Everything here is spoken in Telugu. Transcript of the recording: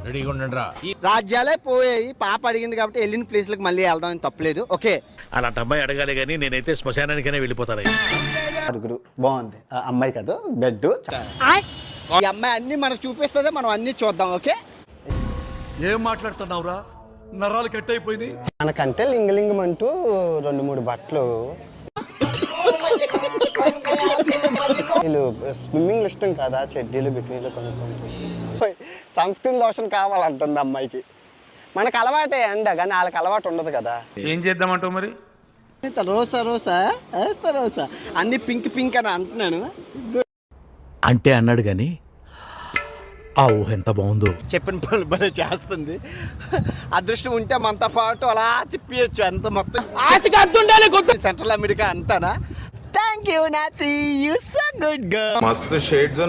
రెడీగా ఉండండిరా. రాజ్యాలే పోయాయి, పాప అడిగింది కాబట్టి వెళ్ళిన ప్లేస్లకు మళ్ళీ వెళ్దాం తప్పలేదు. ఓకే, అలాంటి అమ్మాయి అడగాలి కానీ నేనైతే శ్మశానానికైనా వెళ్ళిపోతాను. ఆరుగురు బాగుంది. అమ్మాయి కదా బెడ్. ఈ అమ్మాయి అన్ని మనకు చూపిస్తుంది, మనం అన్ని చూద్దాం. ఓకే, ఏం మాట్లాడుతున్నావురా? నరాలు కట్ అయిపోయింది. మనకంటే లింగలింగం అంటూ 2-3 బట్టలు. వీళ్ళు స్విమ్మింగ్ ఇష్టం కదా, చెడ్డీలు బికినీలు కొనుక్కుంటారు. సన్ స్క్రీన్ లోషన్ కావాలంటుంది అమ్మాయికి. మనకు అలవాటే అండ, కానీ వాళ్ళకి అలవాటు ఉండదు కదా. ఏం చేద్దామంటావు మరి? రోసా రోసా వేస్తా రోసా అన్ని పింక్ పింక్ అని అంటున్నాను. అంటే అన్నాడు గాని ఆ ఊహ ఎంత బాగుందో. చెప్పిన పనులు భలే చేస్తుంది. అదృష్టం ఉంటే మనతో పాటు అలా తిప్పియచ్చు. అంత మొత్తం ఆశగా సెంట్రల్ అమెరికా అంతానా. థ్యాంక్ యూ నాతి, యు సో గుడ్ గర్ల్. मस्त शेड्स